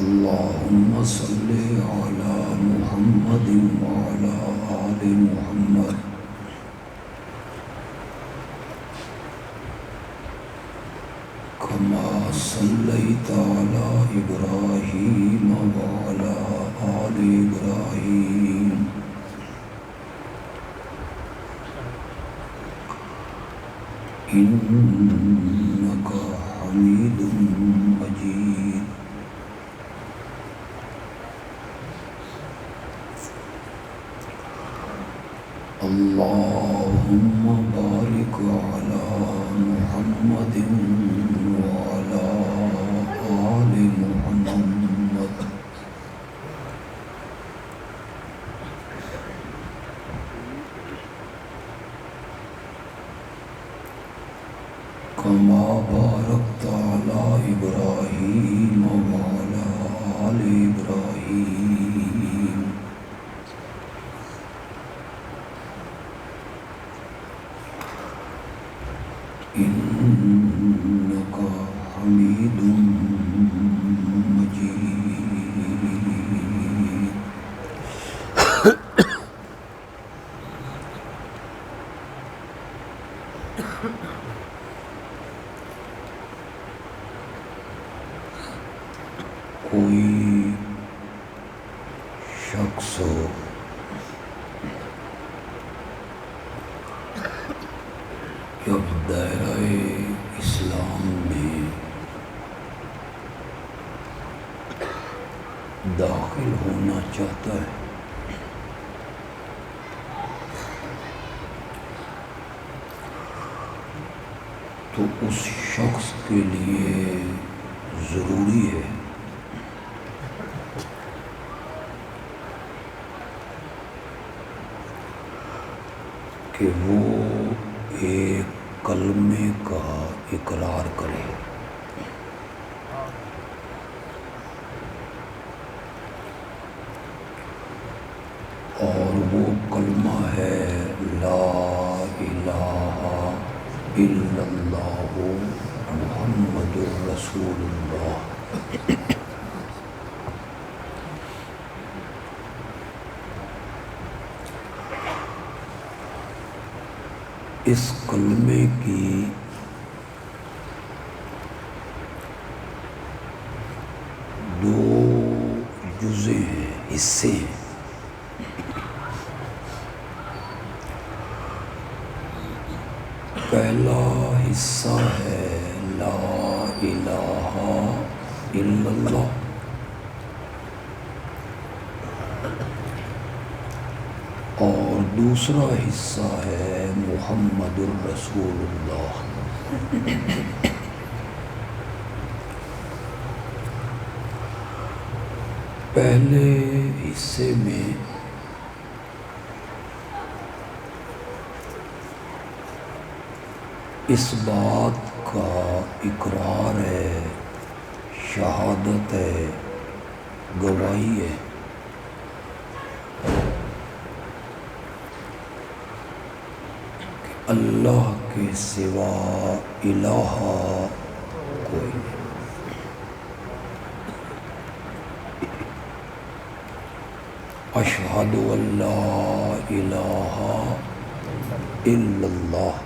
اللهم صل على محمد وعلى آل محمد كما صليت على إبراهيم وعلى آل إبراهيم إنك حميد مجيد. اللهم بارك على محمد وعلى آل محمد كما باركت على إبراهيم وعلى آل إبراهيم إنك حميد مجيد. کوئی شخص جب دائرہ اسلام میں داخل ہونا چاہتا ہے تو اس شخص کے لیے ضروری ہے کہ وہ ایک کلمے کا اقرار کرے. اور وہ کلمہ ہے لا الہ الا اللہ محمد رسول اللہ. اس کلمے کی دو جزء ہیں، حصے ہیں. پہلا حصہ ہے لا الہ الا اللہ، اور دوسرا حصہ ہے محمد الرسول اللہ. پہلے حصے میں اس بات کا اقرار ہے، شہادت ہے، گواہی ہے کہ اللہ کے سوا الہ کوئی نہیں. اشہد ان لا الہ الا اللہ.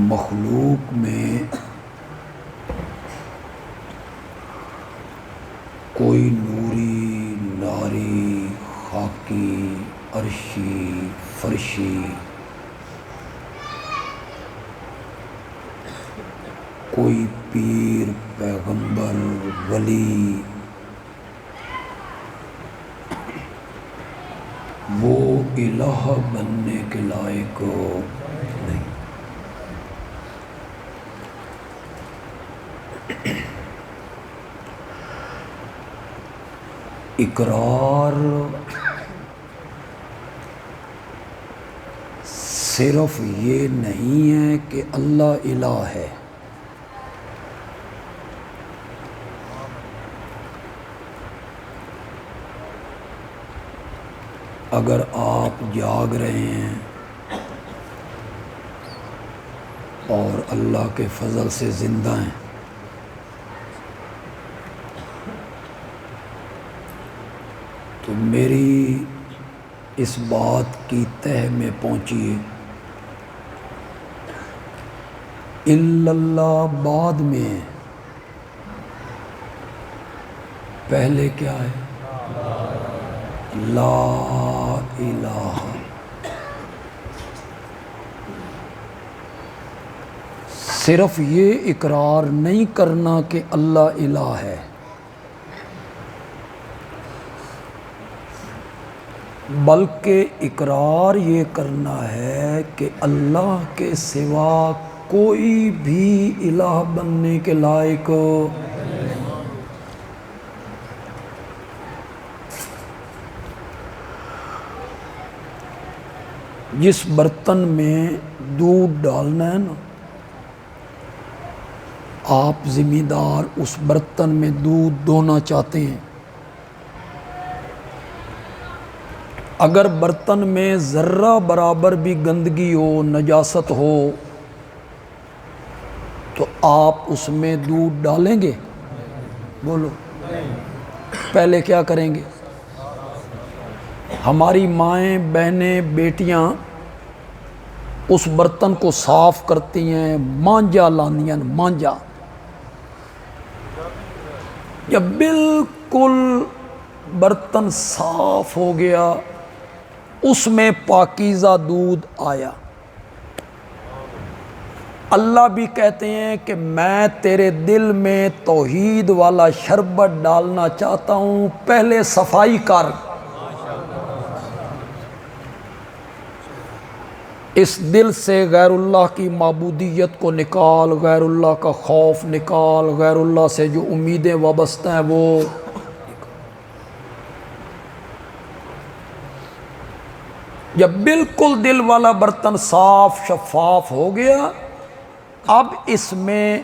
مخلوق میں کوئی نوری، ناری، خاکی، عرشی، فرشی، کوئی پیر، پیغمبر، ولی، وہ الہ بننے کے لائق نہیں. اقرار صرف یہ نہیں ہے کہ اللہ الہ ہے، اگر آپ جاگ رہے ہیں اور اللہ کے فضل سے زندہ ہیں۔ تو میری اس بات کی تہ میں پہنچیے، الا اللہ بعد میں ہے، پہلے کیا ہے؟ لا الہ۔ صرف یہ اقرار نہیں کرنا کہ اللہ الہ ہے، بلکہ اقرار یہ کرنا ہے کہ اللہ کے سوا کوئی بھی الہ بننے کے لائق جس برتن میں دودھ ڈالنا ہے نا، آپ ذمہ دار اس برتن میں دودھ دھونا چاہتے ہیں، اگر برتن میں ذرہ برابر بھی گندگی ہو، نجاست ہو، تو آپ اس میں دودھ ڈالیں گے؟ بولو، پہلے کیا کریں گے؟ ہماری مائیں، بہنیں، بیٹیاں اس برتن کو صاف کرتی ہیں، مانجا لاندیاں، مانجا۔ جب بالکل برتن صاف ہو گیا، اس میں پاکیزہ دودھ آیا، اللہ بھی کہتے ہیں کہ میں تیرے دل میں توحید والا شربت ڈالنا چاہتا ہوں، پہلے صفائی کر، اس دل سے غیر اللہ کی معبودیت کو نکال، غیر اللہ کا خوف نکال، غیر اللہ سے جو امیدیں وابستہ ہیں وہ جب بالکل دل والا برتن صاف شفاف ہو گیا، اب اس میں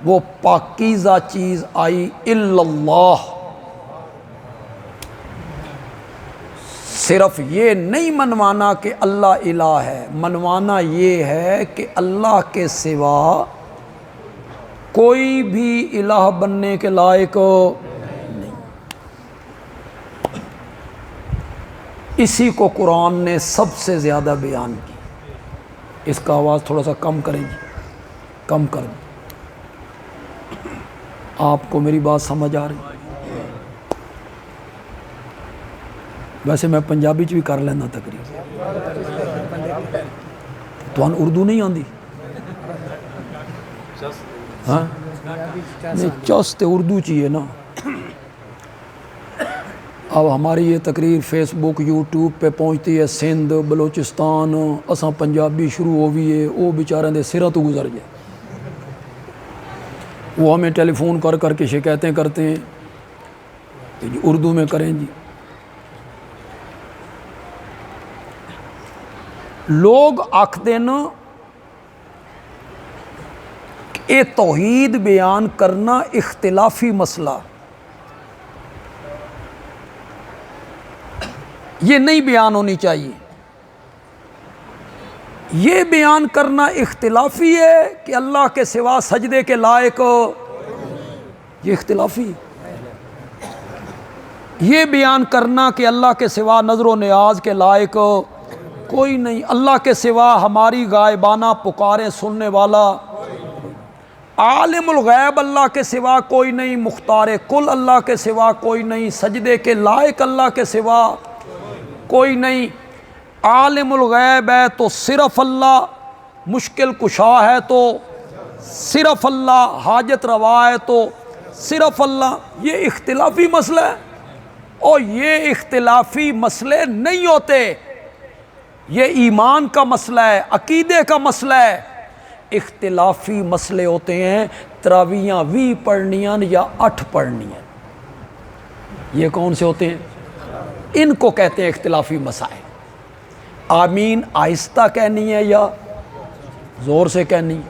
وہ پاکیزہ چیز آئی، الا اللہ۔ صرف یہ نہیں منوانا کہ اللہ الہ ہے، منوانا یہ ہے کہ اللہ کے سوا کوئی بھی الہ بننے کے لائق نہیں۔ اسی کو قرآن نے سب سے زیادہ بیان کی۔ اس کا آواز تھوڑا سا کم کریں جی، کم کر دیں، آپ کو میری بات سمجھ آ رہی؟ ویسے میں پنجابی چ بھی کر لینا تقریر، تو اردو نہیں آتی؟ ہاں نہیں، چس تو اردو چاہیے نا۔ اب ہماری یہ تقریر فیس بک یوٹیوب پہ پہنچتی ہے، سندھ، بلوچستان، اساں پنجابی شروع ہو بھی ہے، وہ بیچارے دے سروں تو گزر جائے، وہ ہمیں ٹیلی فون کر کر کے شکایتیں کرتے ہیں کہ جی اردو میں کریں جی۔ لوگ آکھتے نا کہ توحید بیان کرنا اختلافی مسئلہ، یہ نہیں بیان ہونی چاہیے، یہ بیان کرنا اختلافی ہے کہ اللہ کے سوا سجدے کے لائق، یہ اختلافی ہے۔ یہ بیان کرنا کہ اللہ کے سوا نظر و نیاز کے لائق کوئی نہیں، اللہ کے سوا ہماری غائبانہ پکاریں سننے والا، عالم الغیب اللہ کے سوا کوئی نہیں، مختار کل اللہ کے سوا کوئی نہیں، سجدے کے لائق اللہ کے سوا کوئی نہیں، عالم الغیب ہے تو صرف اللہ، مشکل کشا ہے تو صرف اللہ، حاجت روا ہے تو صرف اللہ۔ یہ اختلافی مسئلہ ہے، اور یہ اختلافی مسئلے نہیں ہوتے، یہ ایمان کا مسئلہ ہے، عقیدے کا مسئلہ ہے۔ اختلافی مسئلے ہوتے ہیں تراویحاں 20 پڑھنیاں یا 8 پڑھنیاں، یہ کون سے ہوتے ہیں؟ ان کو کہتے ہیں اختلافی مسائل۔ آمین آہستہ کہنی ہے یا زور سے کہنی ہے؟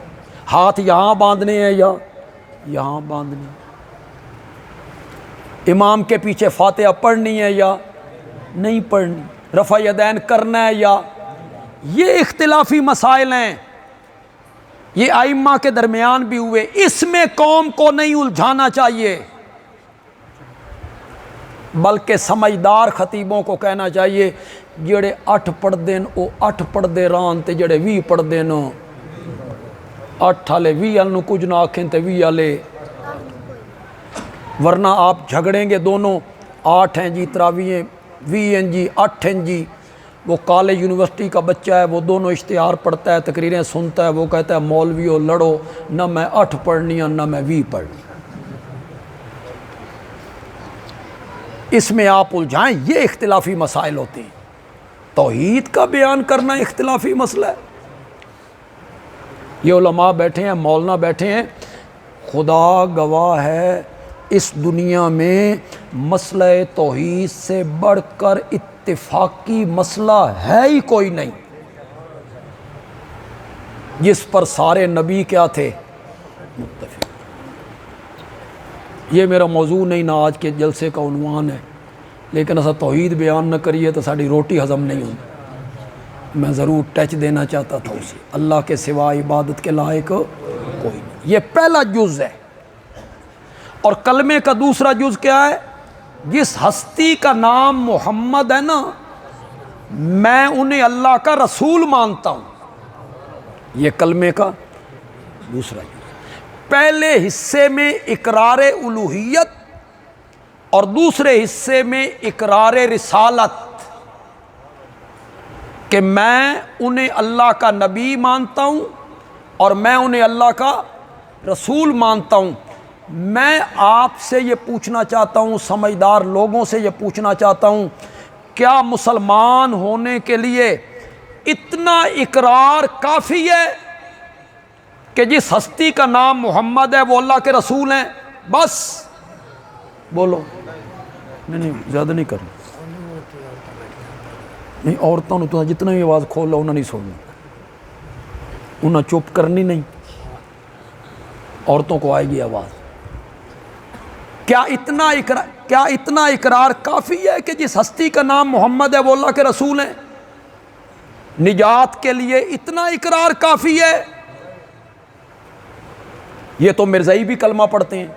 ہاتھ یہاں باندھنے ہیں یا یہاں باندھنی ہے؟ امام کے پیچھے فاتحہ پڑھنی ہے یا نہیں پڑھنی؟ رفع یدین کرنا ہے یا؟ یہ اختلافی مسائل ہیں، یہ ائمہ کے درمیان بھی ہوئے، اس میں قوم کو نہیں الجھانا چاہیے، بلکہ سمجھدار خطیبوں کو کہنا چاہیے جڑے 8 پڑھتے ہیں وہ 8 پڑھتے رہن تے جڑے 20 پڑھتے ہیں 8 والے 20 والوں کچھ نہ آکھیں تے 20 والے، ورنہ آپ جھگڑیں گے دونوں، 8 ہیں جی تراویح ہیں 20 ہیں جی 8 ہیں جی، وہ کالج یونیورسٹی کا بچہ ہے، وہ دونوں اشتہار پڑھتا ہے، تقریریں سنتا ہے، وہ کہتا ہے مولویوں لڑو، نہ میں 8 پڑھنی ہے نہ میں 20 پڑھنی۔ اس میں آپ الجھائیں، یہ اختلافی مسائل ہوتے ہیں۔ توحید کا بیان کرنا اختلافی مسئلہ ہے۔ یہ علماء بیٹھے ہیں، مولانا بیٹھے ہیں، خدا گواہ ہے اس دنیا میں مسئلہ توحید سے بڑھ کر اتفاقی مسئلہ ہے ہی کوئی نہیں، جس پر سارے نبی کیا تھے؟ متفق۔ یہ میرا موضوع نہیں، نہ آج کے جلسے کا عنوان ہے، لیکن ایسا توحید بیان نہ کریے تو ساری روٹی ہضم نہیں ہوتی۔ میں ضرور ٹچ دینا چاہتا تھا اسے، اللہ کے سوا عبادت کے لائق کوئی نہیں۔ یہ پہلا جز ہے۔ اور کلمے کا دوسرا جز کیا ہے؟ جس ہستی کا نام محمد ہے نا، میں انہیں اللہ کا رسول مانتا ہوں، یہ کلمے کا دوسرا جز۔ پہلے حصے میں اقرار الوہیت اور دوسرے حصے میں اقرار رسالت، کہ میں انہیں اللہ کا نبی مانتا ہوں اور میں انہیں اللہ کا رسول مانتا ہوں۔ میں آپ سے یہ پوچھنا چاہتا ہوں، سمجھدار لوگوں سے یہ پوچھنا چاہتا ہوں، کیا مسلمان ہونے کے لیے اتنا اقرار کافی ہے کہ جس ہستی کا نام محمد ہے وہ اللہ کے رسول ہیں؟ بس بولو۔ نہیں زیادہ نہیں کرنا، نہیں عورتوں نے تو جتنا بھی آواز کھول لو انہیں نہیں سننا، انہیں چپ کرنی نہیں، عورتوں کو آئے گی آواز۔ کیا اتنا اقرار کافی ہے کہ جس ہستی کا نام محمد ہے وہ اللہ کے رسول ہیں؟ نجات کے لیے اتنا اقرار کافی ہے؟ یہ تو مرزائی بھی کلمہ پڑھتے ہیں،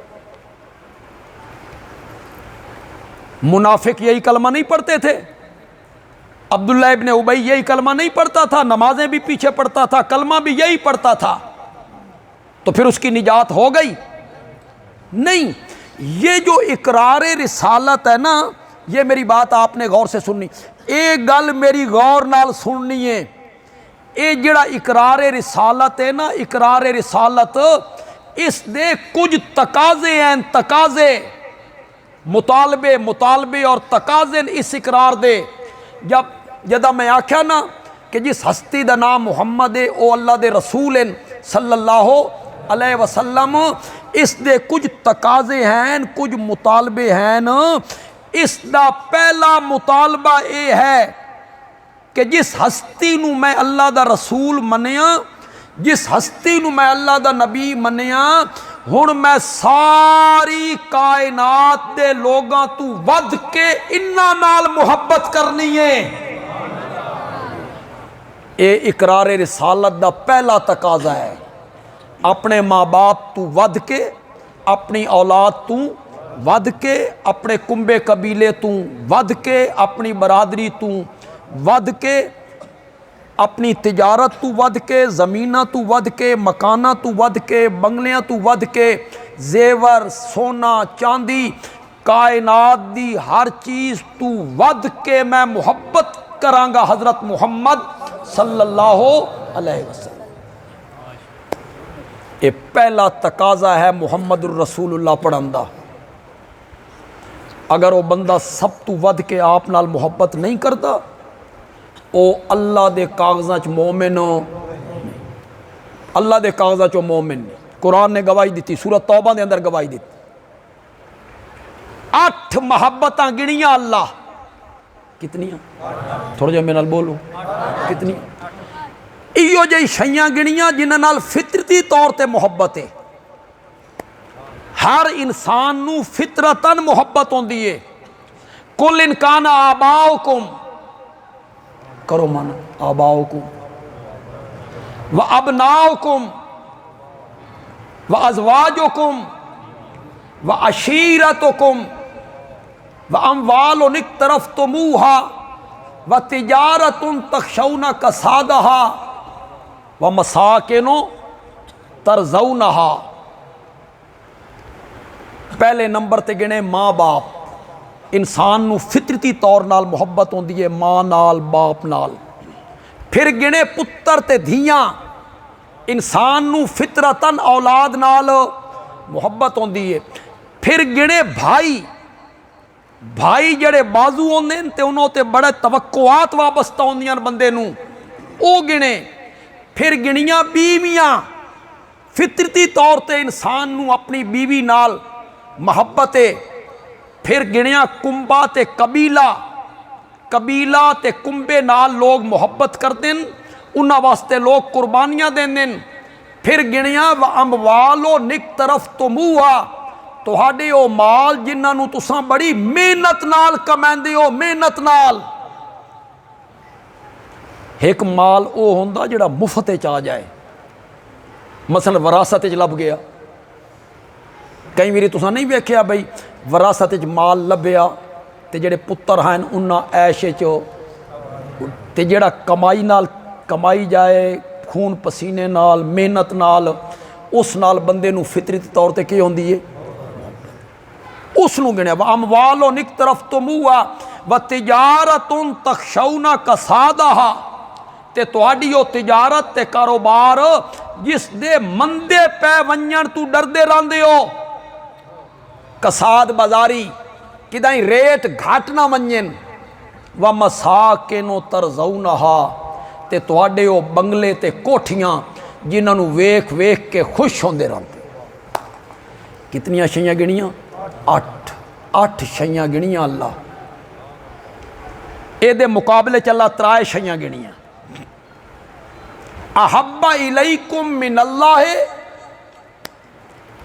منافق یہی کلمہ نہیں پڑھتے تھے؟ عبداللہ ابن ابی یہی کلمہ نہیں پڑھتا تھا؟ نمازیں بھی پیچھے پڑھتا تھا، کلمہ بھی یہی پڑھتا تھا، تو پھر اس کی نجات ہو گئی؟ نہیں۔ یہ جو اقرار رسالت ہے نا، یہ میری بات آپ نے غور سے سننی، ایک گل میری غور نال سننی ہے، یہ جڑا اقرار رسالت ہے نا، اقرار رسالت اس دے کچھ تقاضے ہیں، تقاضے، مطالبے اور تقاضے اس اقرار دے۔ جدہ میں آکھیا نا کہ جس ہستی دا نام محمد ہے او اللہ دے رسول ہیں صلی اللہ علیہ وسلم، اس دے کچھ تقاضے ہیں، کچھ مطالبے ہیں۔ اس دا پہلا مطالبہ اے ہے کہ جس ہستی نو میں اللہ دا رسول منیا، جس ہستی نو میں اللہ دا نبی منیا، ہن میں ساری کائنات دے لوگاں تو ود کے انہاں نال محبت کرنی ہے۔ اے اقرار رسالت دا پہلا تقاضا ہے۔ اپنے ماں باپ تو ود کے، اپنی اولاد تو ود کے، اپنے کنبے قبیلے تو ود کے، اپنی برادری تو ود کے، اپنی تجارت تو ود کے، زمینہ تو ود کے، مکانہ تو ود کے، بنگلیاں تو ود کے، زیور، سونا، چاندی، کائنات دی ہر چیز تو ود کے میں محبت کرانگا حضرت محمد صلی اللہ علیہ وسلم۔ یہ پہلا تقاضا ہے محمد الرسول اللہ پڑھندا۔ اگر وہ بندہ سب تو ود کے آپ نال محبت نہیں کرتا، او اللہ دے کاغذاں چ مومن ہو، اللہ دے کاغذاں چ مومن نہیں۔ قرآن نے گواہی دیتی، سورۃ توبہ دے اندر گواہی دیتی، 8 محبتاں گنیاں اللہ، کتنیاں؟ تھوڑا جا میرے نال بولو، کتنی؟ ایو جی شیاں گنیاں جنہاں نال فطرتی طور تے محبت ہے۔ ہر انسان نو فطرتاً محبت ہوندی ہے۔ کل ان کان آباؤکم، کرو مانا، آباؤکم و ابناؤکم وَأَزْوَاجُكُمْ وَعَشِيرَتُكُمْ وَأَمْوَالٌ اقْتَرَفْتُمُوهَا وَتِجَارَةٌ تَخْشَوْنَ كَسَادَهَا وَمَسَاكِنُ تَرْضَوْنَهَا۔ پہلے نمبر تے گنے ماں باپ، انسان نو فطرتی طور نال محبت ہوندی ہے ماں نال باپ نال۔ پھر گنے پتر تے دھیاں، انسان نو فطرتاً اولاد نال محبت ہوندی ہے۔ پھر گنے بھائی، بھائی جڑے بازو ہوندے تے انہوں تے بڑے توقعات وابستہ ہوندیاں بندے نو، او گنے۔ پھر گنیاں بیویاں، فطرتی طور تے انسان نو اپنی بیوی نال محبت ہے۔ پھر گنیاں کنبہ تے قبیلہ، قبیلہ تے کنبے نال لوگ محبت کردیں، انہاں واسطے لوگ قربانیاں دیں۔ پھر گنیاں وَأَمْوَالٌ اقْتَرَفْتُمُوهَا، تہاڈے او مال جنہاں نو تساں بڑی محنت نال کمیندے ہو، محنت نال۔ ایک مال او ہوندا جڑا مفت وچ آ جائے، مثلا وراثت وچ لب گیا۔ کئی واری تساں نہیں ویکھیا بھئی وراثت وچ مال لبیا تے جڑے پتر ہیں انہاں عیش وچ، تے جڑا کمائی نال کمائی جائے خون پسینے نال محنت نال، اس نال بندے نو فطرتی طور تے کی ہوندی ہے، اس نو گنیا وَأَمْوَالٌ اقْتَرَفْتُمُوهَا وَتِجَارَةٌ تَخْشَوْنَ كَسَادَهَا، تے تہاڈی او تجارت تے کاروبار جس دے مندے پے ونجن تو ڈردے رہندے ہو، کساد بازاری کدائیں ریٹ گھٹ نہ ونجن۔ وَمَسَاكِنُ تَرْضَوْنَهَا، تے تہاڈے او بنگلے تے کوٹھیاں جنہاں نو ویکھ ویکھ کے خوش ہوندے رہندے۔ کتنیاں شیاں گنیاں؟ 8 شیاں گنیاں اللہ۔ اے دے مقابلے چ اللہ 3 شیاں گنیاں۔ احب الیکم من اللہ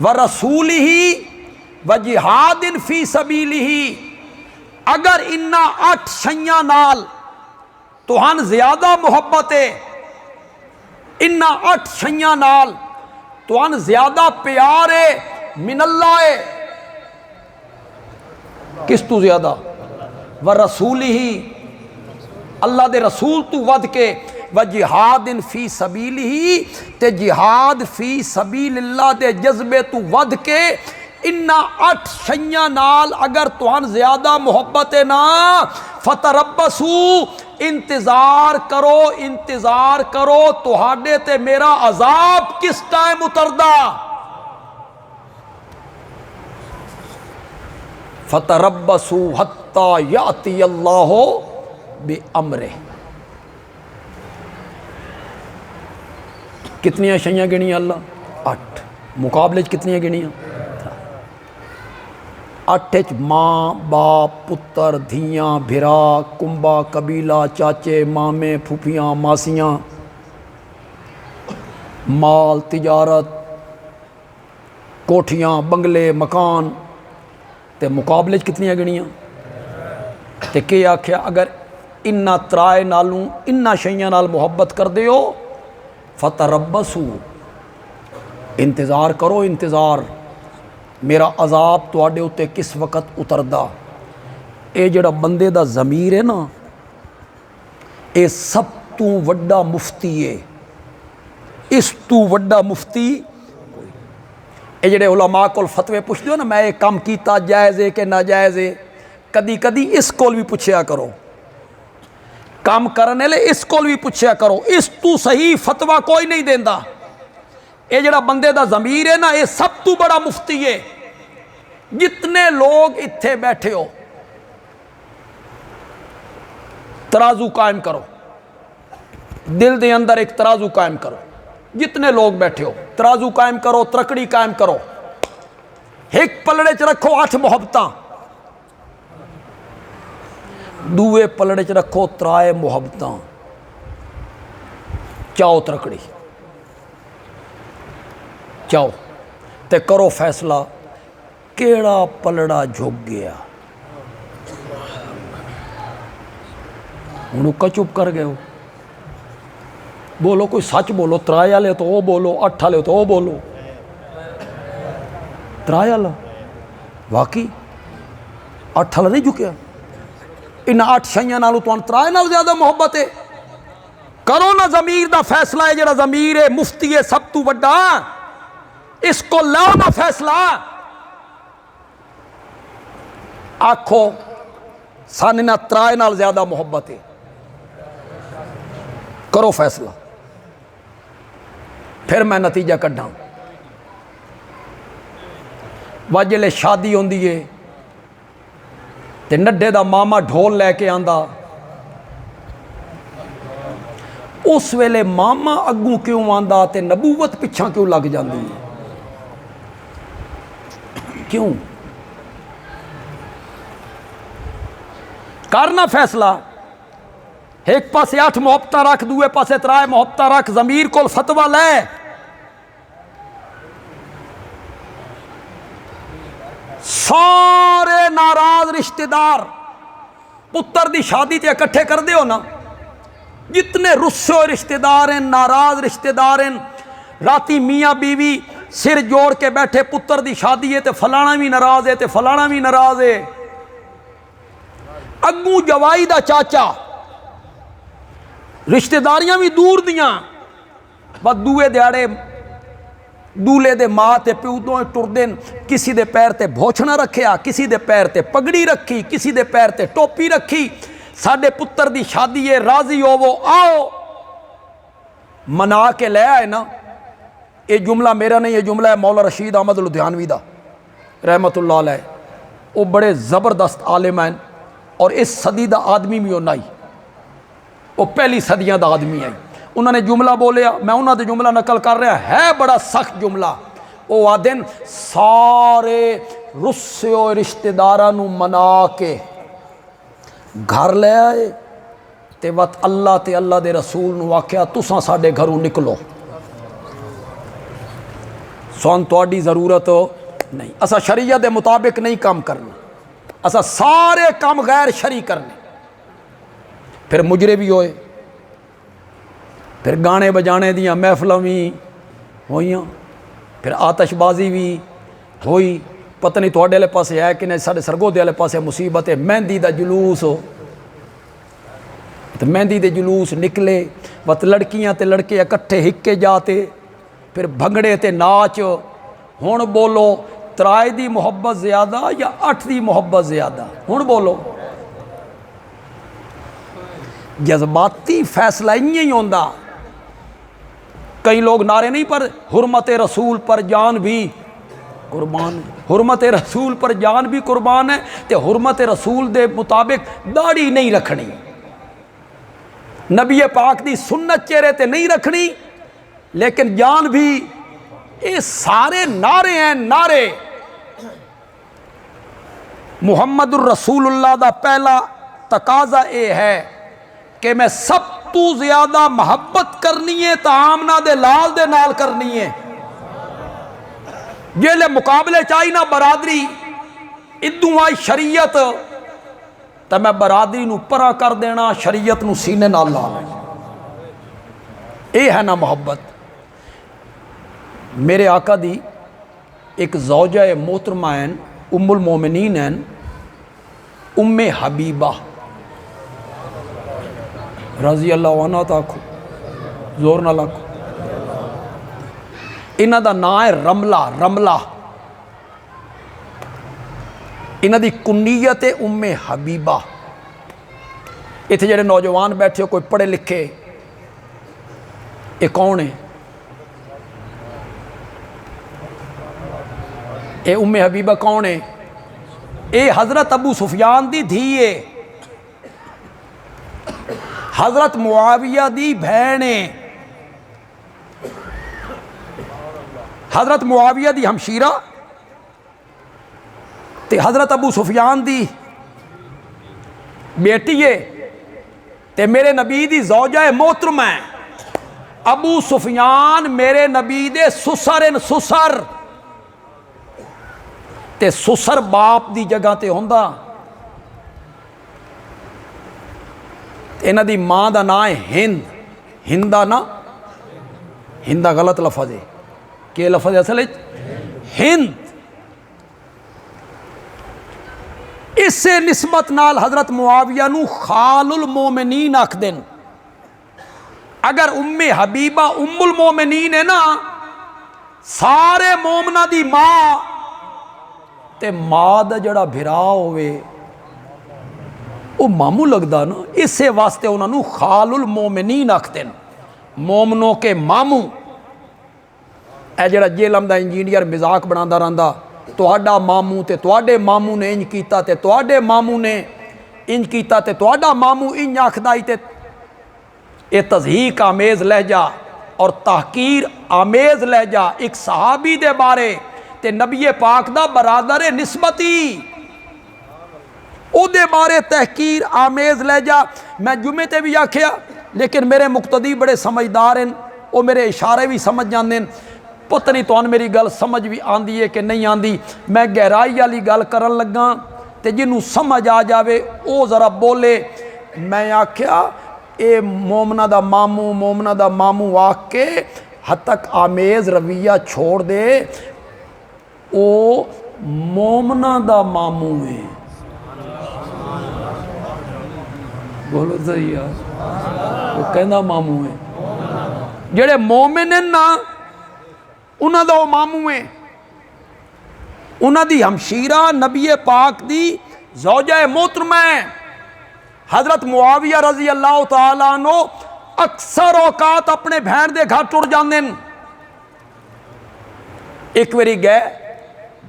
ورسولہ وجہاد فی سبیلہ، اگر انہاں 8 شیاں نال تہان زیادہ محبت ہے، انہاں 8 شیاں نال تہان زیادہ پیار ہے، من اللہ ہے، کس تو زیادہ؟ ورسولہ، اللہ دے رسول تو ود کے، وجہاد فی سبیلہ، تے جہاد فی سبیل اللہ دے جذبے تو ود کے، انہاں 8 شیاں نال اگر تہان زیادہ محبت ہے نا، فتربصوا، انتظار کرو، انتظار کرو تہاڈے تے میرا عذاب کس ٹائم اتردا۔ فتربصوا حتی یاتی اللہ بامرہ۔ کتنیاں شیاں گنیاں اللہ؟ 8۔ مقابلے کتنیاں گنیاں؟ 8 ماں باپ پتر دھیاں بھرا کنبہ قبیلہ چاچے مامے پھوپھیاں ماسیاں، مال تجارت کوٹھیاں بنگلے مکان، تے مقابلے کتنیاں گنیاں؟ تے کہ آکھیا اگر انہاں 3 نالوں انہاں شیاں نال محبت کر دیو، فتربصوا، انتظار کرو، انتظار میرا عذاب تواڈے اتے کس وقت اتردا۔ اے جڑا بندے دا ضمیر ہے نا، اے سب تو وڈا مفتی ہے، اس تو وڈا مفتی۔ اے جڑے علماء کول فتوے پوچھ دیو نا میں یہ کام کیتا جائز ہے کہ ناجائز ہے، کدی کدی اس کول بھی پوچھیا کرو، کام کرنے لے اس کول بھی پوچھیا کرو، اس تو صحیح فتوہ کوئی نہیں دیندا۔ اے جڑا بندے دا ضمیر ہے نا، اے سب تو بڑا مفتی ہے۔ جتنے لوگ اتھے بیٹھے ہو ترازو قائم کرو، دل دے اندر ایک ترازو قائم کرو، جتنے لوگ بیٹھے ہو ترازو قائم کرو، ترکڑی قائم کرو، ایک پلڑے چ رکھو 8 محبتاں، دوے پلڑے چ رکھو 3 محبتاں، چاؤ ترکڑی، چاؤ تے کرو فیصلہ کیڑا پلڑا جھک گیا۔ انہوں چپ کر گئے ہو، بولو کوئی سچ بولو، 3 والے تو وہ بولو، 8 والے تو وہ بولو، ترائے والا واقعی 8 والا نہیں جھکیا. انہاں 8 شیاں نالوں تو ترائے نال زیادہ محبت ہے. کرو نا ضمیر دا فیصلہ ہے. جڑا ضمیر ہے مفتی ہے سب تو بڑا, اس کو لاؤ نا فیصلہ. آکھو سان انہاں ترائے نال زیادہ محبت ہے, کرو فیصلہ, پھر میں نتیجہ کڈھاں. واجلے شادی ہوندی ہے تے نڈے دا ماما ڈھول لے کے آندا, اس ویلے ماما اگوں کیوں آندا تے نبوت پچھاں کیوں لگ جاندی ہے؟ کیوں؟ کرنا فیصلہ. ایک پاسے 8 محبتہ رکھ, دوے پاسے 3 محبتہ رکھ, ضمیر کول فتویٰ لے. سارے ناراض رشتہ دار پتر دی شادی تے اکٹھے کر دیو نا, جتنے رسے ہوئے رشتہ دار ہیں, ناراض رشتہ دار ہیں, راتی میاں بیوی سر جوڑ کے بیٹھے, پتر دی شادی ہے تے فلانا بھی ناراض ہے تے فلانا بھی ناراض ہے. اگوں جوائی دا چاچا, رشتہ داریاں بھی دور دیاں, بس دوے دیاڑے دولے دے ماں تے پیو دوئے ٹردن, کسی دے پیر تے بھوچنا رکھیا, کسی دے پیر تے پگڑی رکھی, کسی دے پیر تے ٹوپی رکھی. ساڈے پتر دی شادی ہے, راضی ہوو, آؤ منا کے لے آئے نا. یہ جملہ میرا نہیں, یہ جملہ ہے مولا رشید احمد لدھیانوی دا رحمت اللہ علیہ. وہ بڑے زبردست عالم ہیں اور اس صدی دا آدمی بھی ہونا ہی, وہ پہلی صدیاں دا آدمی ہیں. انہوں نے جملہ بولیا, میں انہوں نے جملہ نقل کر رہا ہے بڑا سخت جملہ. وہ آدن سارے رسے و رشتہ دارانو منا کے گھر لے آئے تے وقت اللہ تے اللہ دے رسول نو آکھیا تساں ساڈے گھروں نکلو, سون تواڈی ضرورت نہیں, اسا شریعت دے مطابق نہیں کام کرنا, اسا سارے کام غیر شرعی کرنے. پھر مجرے بھی ہوئے, پھر گانے بجانے دیاں محفلاں بھی ہوئیاں, پھر آتش بازی بھی ہوئی. پتہ نہیں تواڈے والے پاسے ہے کہ نہیں, ساڈے سرگودے والے پاسے مصیبت ہے. مہندی دا جلوس ہو تو مہندی دے جلوس نکلے, بت لڑکیاں تے لڑکے اکٹھے ہکے جاتے, پھر بھنگڑے تے ناچ. ہن بولو 3 دی محبت زیادہ یا 8 دی محبت زیادہ؟ ہن بولو. جذباتی فیصلہ ہی ہوندا. کئی لوگ نعرے نہیں پر حرمت رسول پر جان بھی قربان, حرمت رسول پر جان بھی قربان ہے تے حرمت رسول دے مطابق داڑھی نہیں رکھنی, نبی پاک دی سنت چہرے تے نہیں رکھنی, لیکن جان بھی. یہ سارے نعرے ہیں نعرے. محمد الرسول اللہ دا پہلا تقاضا یہ ہے کہ میں سب تو زیادہ محبت کرنی ہے تو آمنہ دے لال دے نال کرنی ہے. جیلے مقابلے چاہی نا برادری ادوں آئی شریعت تو میں برادری نو پرا کر دینا, شریعت نو سینے نال لا لینا. یہ ہے نا محبت. میرے آقا دی ایک زوجہ محترمہ ہیں, ام المومنین ہیں, ام حبیبہ رضی اللہ عنہ تاکو زور نہ لاکو. انہ دا نام ہے رملہ. رملہ انہ دی کنیت ام حبیبہ. اتنے جڑے نوجوان بیٹھے ہو کوئی پڑھے لکھے, یہ کون ہے؟ اے ام حبیبہ کون ہے؟ اے حضرت ابو سفیان دی دھی ہے, حضرت معاویہ دی بہن ہے, حضرت معاویہ دی ہمشیرہ تے حضرت ابو سفیان دی بیٹی ہے تے میرے نبی دی زوجہ محترمہ ہے. ابو سفیان میرے نبی دے سسر سسر تے سسر باپ دی جگہ تے ہوندا. انہاں دی ماں دا نام ہے ہند. ہندا نا, ہندا غلط لفظ ہے. کہ لفظ اصل ہے ہند. اسے نسبت نال حضرت معاویہ نو خال المومنین آکھ دین۔ اگر ام حبیبہ ام المومنین ہے نا، سارے مومنہ دی ماں، تے ماں دا جڑا بھرا ہوئے وہ مامو لگدا نا، اسے واسطے انہوں نے خال المومنین آکھتے ہیں، مومنوں کے مامو۔ اے جڑا جیلم دا انجینئر مزاق بنادا رہندا، تہاڈا مامو تے تہاڈے مامو نے انج کیتا تے تہاڈے مامو نے انج کیتا تے تہاڈا مامو انج آکھدا ہی، تے یہ تضحیق آمیز لہجہ اور تحقیر آمیز لہجہ ایک صحابی دے بارے تے نبی پاک دا برادر نسبتی او دے بارے تحقیر آمیز لہجہ۔ میں جمعے تے بھی آکھیا، لیکن میرے مقتدی بڑے سمجھدار ہیں، وہ میرے اشارے بھی سمجھ جاندے ہیں۔ پتہ نہیں تو میری گل سمجھ بھی آندی ہے کہ نہیں آندی، میں گہرائی والی گل کرن لگا تے جنوں سمجھ آ جاوے او ذرا بولے۔ میں آکھیا اے مومنہ دا مامو آکھ کے حد تک آمیز رویہ چھوڑ دے، او مومنہ دا مامو ہے۔ بولو صحیح ہے، وہ کہنا مامو ہے۔ جڑے مومن ہیں نا، انہاں دا وہ مامو ہے، انہاں دی ہمشیرہ نبی پاک دی زوجہ محترمہ ہے۔ حضرت معاویہ رضی اللہ تعالیٰ عنہ اکثر اوقات اپنے بہن دے گھر ٹر جاندے ہیں۔ ایک واری گئے،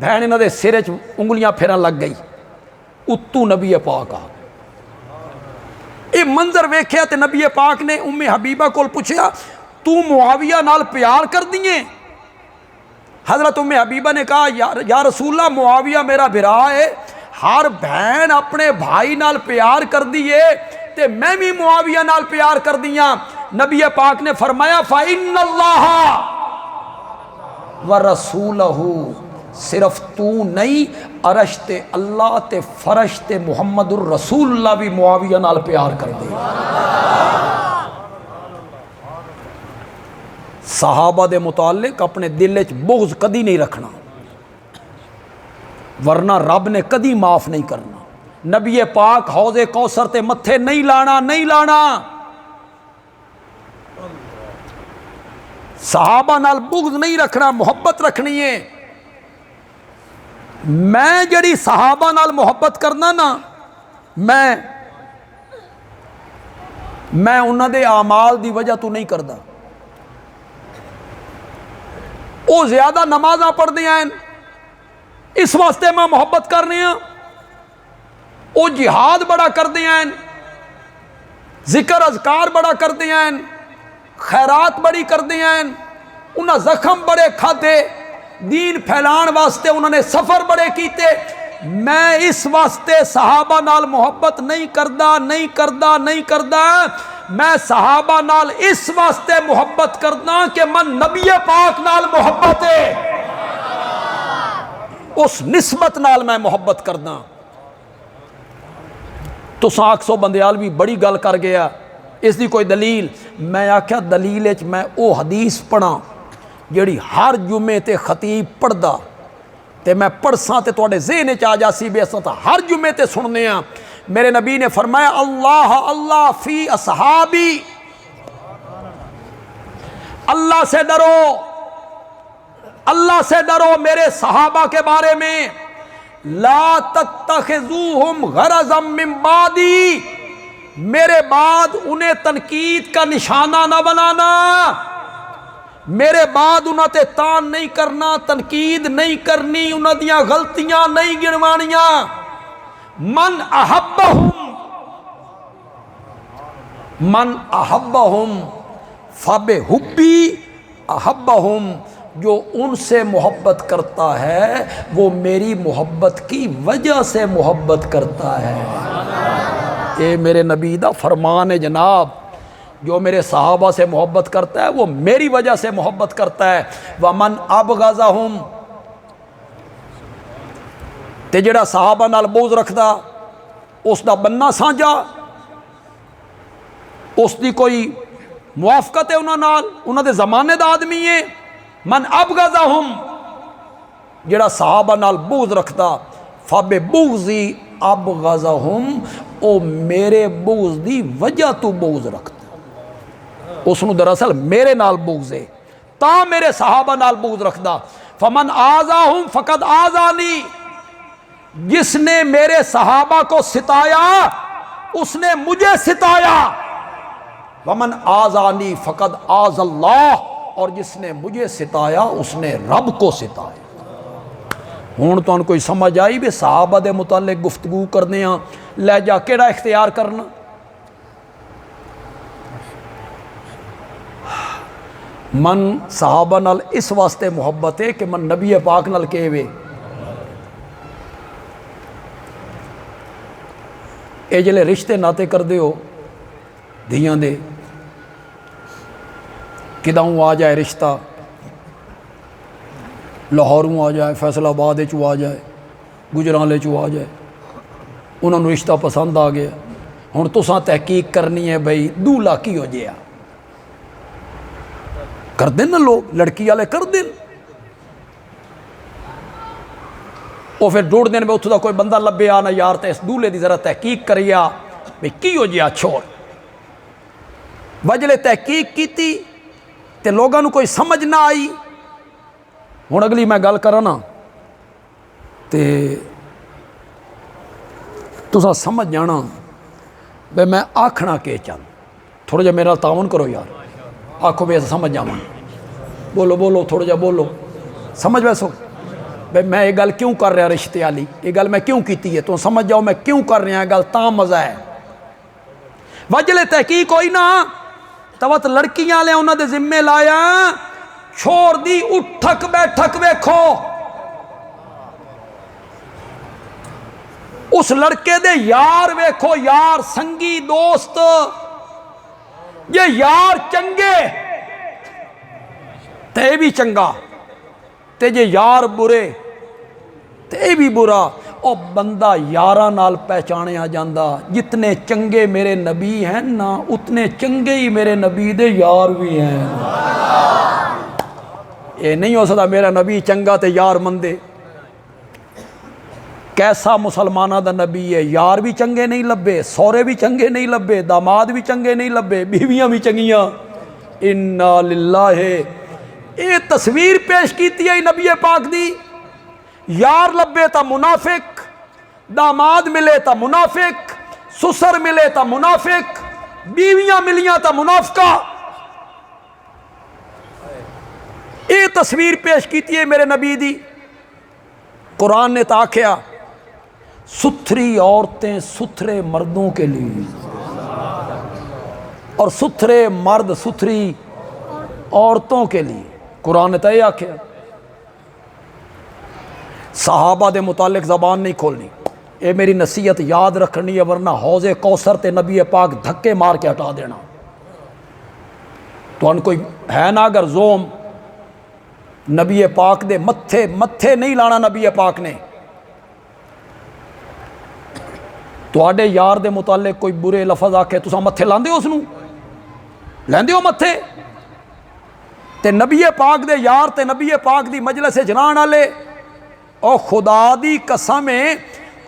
بہن انہاں دے سرے چ انگلیاں پھیرن لگ گئی، اتو نبی پاک آ یہ منظر ویکھیا تے نبی پاک نے ام حبیبہ کول پوچھیا، تو معاویہ نال پیار کر دیئے؟ حضرت ام حبیبہ نے کہا یا رسول اللہ، معاویہ میرا بھرا ہے، ہر بہن اپنے بھائی نال پیار کر دیئے تے میں بھی معاویہ نال پیار کر دیاں۔ نبی پاک نے فرمایا فَإِنَّ اللَّهَ وَرَسُولَهُ، صرف تو نہیں، عرش تے اللہ تے فرش تے محمد الرسول اللہ بھی معاویہ نال پیار کر دے۔ صحابہ دے متعلق اپنے دل وچ بغض کدی نہیں رکھنا، ورنہ رب نے کدی معاف نہیں کرنا۔ نبی پاک حوض کوثر تے متھے نہیں لانا۔ صحابہ نال بغض نہیں رکھنا، محبت رکھنی ہے۔ میں جڑی صحابہ نال محبت کرنا نا، میں انہاں دے اعمال دی وجہ تو نہیں کردا۔ وہ زیادہ نمازاں پڑھ دیا ہیں، اس واسطے میں محبت کر رہی ہوں۔ وہ جہاد بڑا کر دیا ہیں، ذکر اذکار بڑا کر دیا ہیں، خیرات بڑی کر دیا ہیں، انہاں زخم بڑے کھادے، دین پھیلان واسطے انہوں نے سفر بڑے کیتے۔ میں اس واسطے صحابہ نال محبت نہیں کردا۔ میں صحابہ نال اس واسطے محبت کرنا کہ من نبی پاک نال محبت ہے، اس نسبت نال میں محبت کرنا۔ تو ساکسو بندیال بھی بڑی گل کر گیا، اس دی کوئی دلیل؟ میں آکھیا دلیل اچ میں او حدیث پڑھا جڑی ہر جمعے تے خطیب پڑھدا تے میں پڑھساں تے تواڈے ذہن وچ آ جاسی بے اساں تا ہر جمعے تے سننے ہاں۔ میرے نبی نے فرمایا اللہ فی اصحابی، اللہ سے ڈرو میرے صحابہ کے بارے میں۔ لا تتخذوہم غرضا من بعدی، میرے بعد انہیں تنقید کا نشانہ نہ بنانا، میرے بعد انہاں تے تان نہیں کرنا، تنقید نہیں کرنی، انہاں دیاں غلطیاں نہیں گنوانیاں۔ من احبہم فبحبی احبہم، جو ان سے محبت کرتا ہے وہ میری محبت کی وجہ سے محبت کرتا ہے۔ یہ میرے نبی دا فرمان ہے جناب، جو میرے صحابہ سے محبت کرتا ہے وہ میری وجہ سے محبت کرتا ہے۔ وَمَنْ أَبْغَضَهُمْ، تے جڑا صحابہ نال بغض رکھدا اس دا بننا سانجا، اس دی کوئی موافقت ہے انہاں نال، انہاں دے زمانے دا آدمی ہے۔ من ابغضہم، جڑا صحابہ نال بغض رکھدا فبغضی ابغضہم، او میرے بغض دی وجہ تو بغض رکھتا، اس نو دراصل میرے نال بغض ہے تا میرے صحابہ نال بغض رکھدا۔ فمن آذاہم فقد آذانی، جس نے میرے صحابہ کو ستایا اس نے مجھے ستایا۔ ومن آذانی فقد آذ اللہ، اور جس نے مجھے ستایا اس نے رب کو ستایا۔ ہون تو ان کوئی سمجھ آئی بھی صحابہ دے متعلق گفتگو کرنے ہاں لہجہ کیڑا اختیار کرنا؟ من صحابہ نال اس واسطے محبت ہے کہ من نبی پاک نال کہے وے اے جلے رشتے ناتے کر دے ہو دھیاں دے، کداؤں آ جائے رشتہ، لاہوروں آ جائے، فیصل آباد چو آ جائے، گجرالے چو آ جائے، انہوں نے رشتہ پسند آ گیا، ہن تساں تحقیق کرنی ہے بھئی دولہا کی ہو جیا، کر دیں نا لوگ، لڑکی والے کر دیں، وہ پھر ڈوڑ دن میں اتھو دا کوئی بندہ لبے آنا یار تے اس دولے دی ذرا تحقیق کریا بھئی کی ہو جیا چھوڑ، وجلے تحقیق کیتی تے لوگاں نو کوئی سمجھ نہ آئی۔ ہن اگلی میں گل کرنا تے تساں سمجھ جانا بھئی میں آکھنا کے چاہوں، تھوڑا جا میرا تعاون کرو یار، آکھو بھی ایسا سمجھ جاؤں، بولو بولو تھوڑا جا بولو، سمجھ ویسو بھئی میں یہ گل کیوں کر رہا رشتے والی، یہ گل میں کیوں کیتی ہے، تو سمجھ جاؤ میں کیوں کر رہا گل، تاں مزہ ہے۔ وجلے تحقیق ہوئی نا توت لڑکیاں لے انہوں دے ذمے لایا، چھوڑ دی اٹھک بیٹھک ویکھو، اس لڑکے دے یار ویکھو، یار سنگی دوست، یہ یار چنگے تے بھی چنگا تے جے یار برے تے بھی برا، او بندہ یاراں نال پہچانے آ جاندہ، جتنے چنگے میرے نبی ہیں نا اتنے چنگے ہی میرے نبی دے یار بھی ہیں۔ یہ نہیں ہو سکتا میرا نبی چنگا تے یار مندے، کیسا مسلمانہ دا نبی ہے، یار بھی چنگے نہیں لبے، سورے بھی چنگے نہیں لبے، داماد بھی چنگے نہیں لبے، بیویاں بھی چنگیاں، انا للہ ہے۔ یہ تصویر پیش کیتی ہے نبی پاک دی، یار لبے تا منافق، داماد ملے تا منافق، سسر ملے تا منافق، بیویاں ملیاں تا منافقہ، یہ تصویر پیش کیتی ہے میرے نبی دی۔ قرآن نے تا آکھیا ستھری عورتیں ستھرے مردوں کے لیے، اور ستھرے مرد ستھری عورتوں کے لیے، قرآن نے تا یہ آکھیا۔ صحابہ دے متعلق زبان نہیں کھولنی، اے میری نصیحت یاد رکھنی ہے، ورنہ حوض کوثر تے نبی پاک دھکے مار کے ہٹا دینا۔ تو ان کوئی ہے نا اگر زوم نبی پاک دے متھے نہیں لانا نبی پاک نے، تو آڈے یار دے متعلق کوئی برے لفظ آکھے تو متھے لاندے ہو، اس نو لیندے ہو متھے، تے نبی پاک دے یار تے نبی پاک دی مجلس جنان آلے، او خدا دی قسم ہے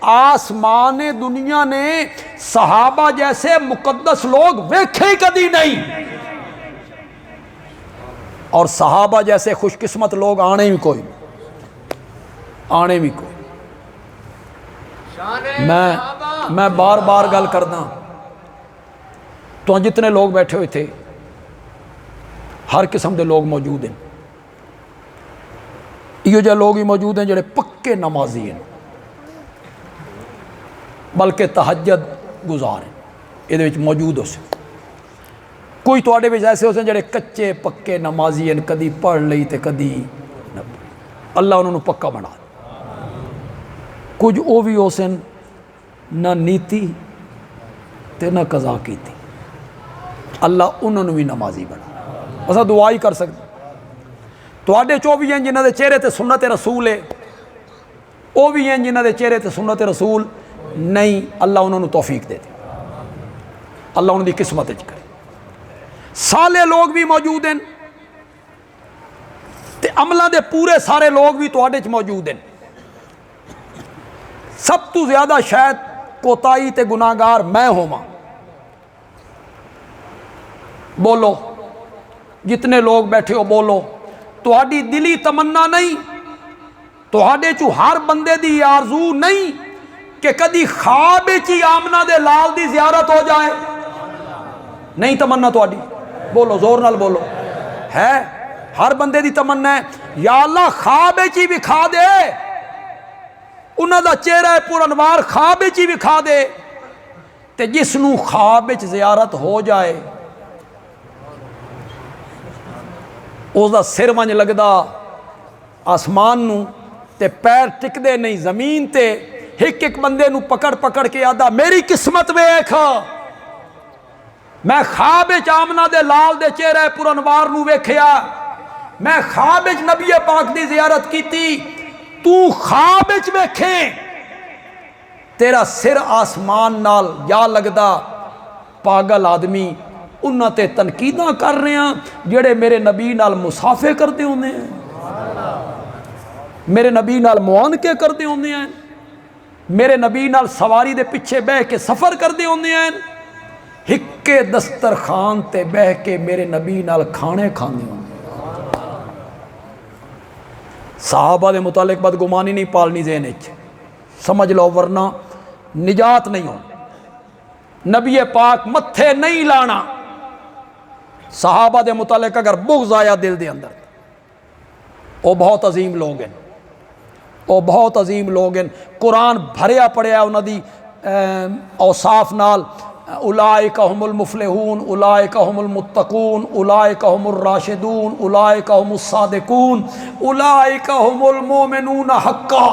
آسمان دنیا نے صحابہ جیسے مقدس لوگ ویکھے ہی کدی نہیں، اور صحابہ جیسے خوش قسمت لوگ آنے بھی کوئی، آنے بھی کوئی۔ میں بار بار گل کردا، تو جتنے لوگ بیٹھے ہوئے تھے ہر قسم دے لوگ موجود ہیں، یہ جو لوگ ہی موجود ہیں جڑے پکے نمازی ہیں، بلکہ تہجد گزار ہیں، یہ موجود ہو سکتے۔ کوئی توڑے بھی ایسے ہوتے ہیں جڑے کچے پکے نمازی ہیں، کدی پڑھ لئی تے کدی نہ پڑھ، اللہ انہوں نے پکا بنا دے۔ کچھ او بھی ہو سن نہ نیتی تے نہ قضا کی تھی، اللہ انہوں نے بھی نمازی بنا، ایسا دعا ہی کر سکتے۔ توڑے چو بھی ہیں جنہاں دے چہرے تے سنت رسول ہے، او بھی ہیں جنہاں دے چہرے تے سنت رسول نہیں، اللہ انہوں نے توفیق دے دے، اللہ انہوں دی قسمت اچ کرے۔ سالے لوگ بھی موجود ہیں تے عملہ دے پورے سارے لوگ بھی توڑے چ موجود ہیں۔ سب تو زیادہ شاید کوتاہی تے گناہگار میں ہوواں۔ بولو جتنے لوگ بیٹھے ہو بولو، تہاڈی دلی تمنا نہیں، تہاڈے چوں ہر بندے دی آرزو نہیں کہ کدی خواب چی آمنہ دے لال دی زیارت ہو جائے؟ نہیں تمنا تہاڈی؟ بولو زور نال بولو، ہے؟ ہر بندے دی تمنا ہے یا اللہ خواب چی وکھا دے، انہاں دا چہرہ پر انوار خواب چی وکھا دے، تے جس نو خواب چ زیارت ہو جائے اس دا سر ونج لگدا آسمان نو تے پیر ٹکدے نہیں زمین تے، ایک ایک بندے نو پکڑ پکڑ کے آدھا میری قسمت ویکھ، میں خواب وچ آمنہ دے لال دے چہرے پر انوار نو ویکھیا، میں خواب وچ نبی پاک دی زیارت کیتی، تو خواب وچ ویکھیں تیرا سر آسمان نال یا لگدا پاگل آدمی انہاں تے تنقیداں کر رہے ہیں جڑے میرے نبی نال مسافے کرتے ہوندے ہیں، میرے نبی نال معانقے کرتے ہوندے ہیں، میرے نبی نال سواری دے پیچھے بہ کے سفر کرتے ہوندے ہیں، ہکے دسترخوان تے بہ کے میرے نبی نال کھانے کھاندے ہوندے ہیں۔ صحابہ دے متعلق بدگمانی نہیں پالنی ذہن وچ، سمجھ لو ورنہ نجات نہیں ہو۔ نبی پاک متھے نہیں لانا صحابہ دے متعلق اگر بغض آیا دل دے اندر، وہ بہت عظیم لوگ ہیں، وہ بہت عظیم لوگ ہیں، قرآن بھریا پڑیا انہاں دی اوصاف نال، اولئک هم المفلحون، اولئک هم المتقون، اولئک هم الراشدون، اولئک هم الصادقون، اولئک هم المؤمنون حقا